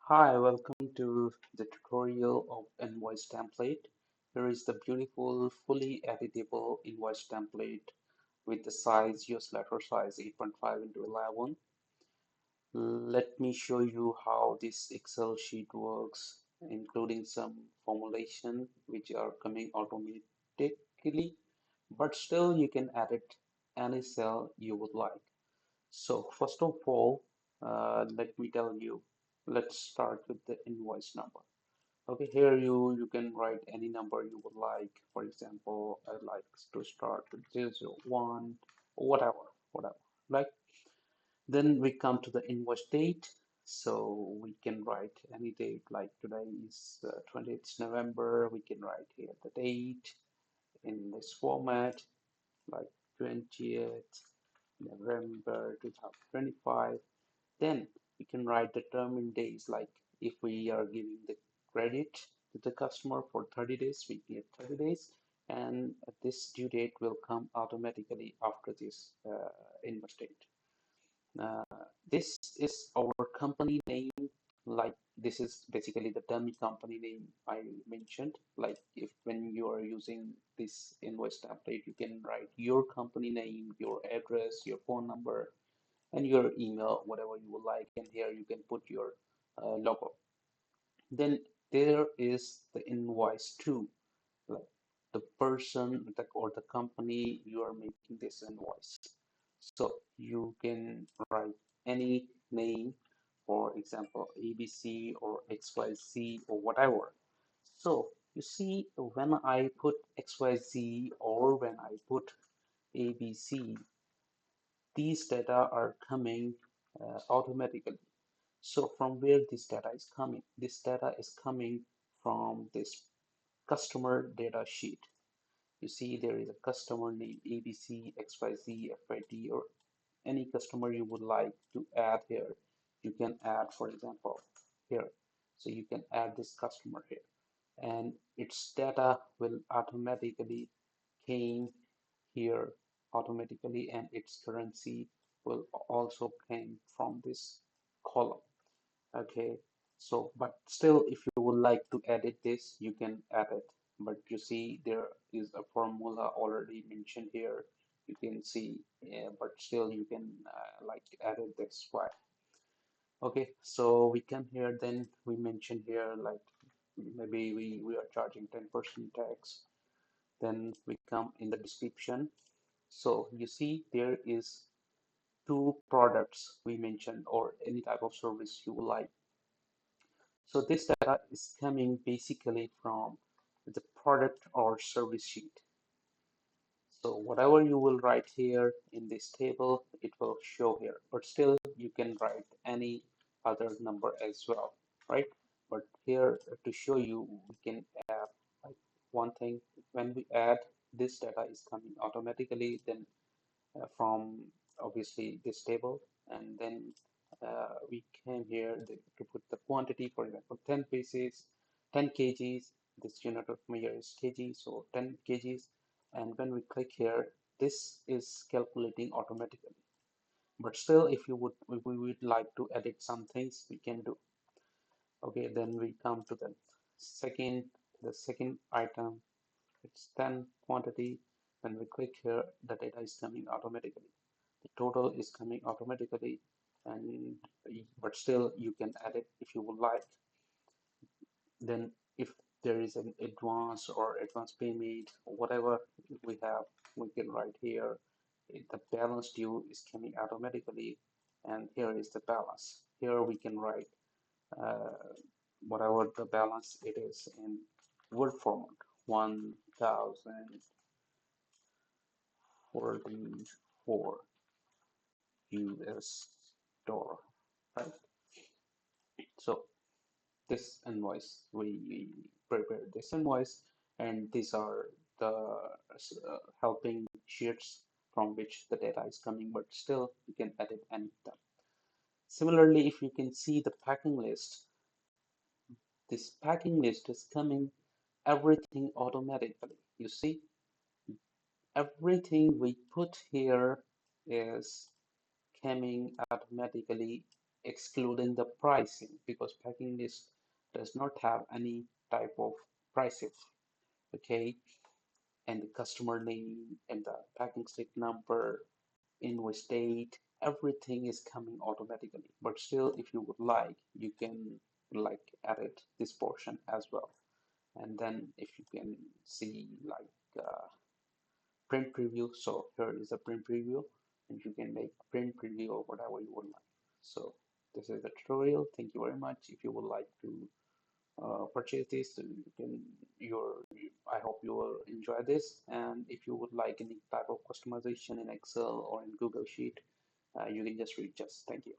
Hi, welcome to the tutorial of invoice template. Here is the beautiful, fully editable invoice template with the size, US letter size 8.5 into 11. Let me show you how this Excel sheet works, including some formulation which are coming automatically, but still you can edit any cell you would like. So first of all, let me tell you, let's start with the invoice number. Okay, here you can write any number you would like. For example, I'd like to start with 001, whatever. Like, then we come to the invoice date. So we can write any date, like today is 20th November. We can write here the date in this format, like 20th November 2025. Then we can write the term in days, like if we are giving the credit to the customer for 30 days, we give 30 days, and this due date will come automatically after this invoice date. Uh, this is our company name, like this is basically the dummy company name I mentioned. Like if when you are using this invoice template, you can write your company name, your address, your phone number, and your email, whatever you would like, and here you can put your logo. Then there is the invoice to, like the person or the company you are making this invoice. So you can write any name, for example, ABC or XYZ or whatever. So you see, when I put XYZ or when I put ABC, these data are coming automatically. So from where this data is coming? This data is coming from this customer data sheet. You see there is a customer name ABC, XYZ, FID, or any customer you would like to add here. You can add, for example, here. So you can add this customer here, and its data will automatically came here automatically, and its currency will also came from this column. Okay, so but still if you would like to edit this, you can add it, but you see there is a formula already mentioned here. You can see, yeah, but still you can like edit this. Why? Okay, so we come here, then we mention here like maybe we are charging 10% tax. Then we come in the description. So you see there is two products we mentioned, or any type of service you would like. So this data is coming basically from the product or service sheet. So whatever you will write here in this table, it will show here, but still you can write any other number as well, right? But here to show you, we can add like one thing. When we add, this data is coming automatically, then from obviously this table, and then we came here to put the quantity, for example 10 pieces, 10 kgs. This unit of measure is kg, so 10 kgs. And when we click here, this is calculating automatically, but still if we would like to edit some things, we can do. Okay, then we come to the second item. It's 10 quantity. When we click here, the data is coming automatically. The total is coming automatically, and but still you can add it if you would like. Then if there is an advance or advance payment or whatever we have, we can write here. The balance due is coming automatically, and here is the balance. Here we can write uh, whatever the balance it is in Word format, 1044 US dollar, right? So this invoice, we prepare this invoice, and these are the helping sheets from which the data is coming, but still you can edit any of them. Similarly, if you can see the packing list, this packing list is coming everything automatically. You see, everything we put here is coming automatically excluding the pricing because packing list does not have any type of prices. Okay, and the customer name and the packing slip number, invoice date, everything is coming automatically. But still, if you would like, you can like edit this portion as well. And then if you can see like print preview, so here is a print preview, and you can make print preview or whatever you would like. So this is the tutorial. Thank you very much. If you would like to purchase this, you can I hope you will enjoy this. And if you would like any type of customization in Excel or in Google Sheet, you can just reach us. Thank you.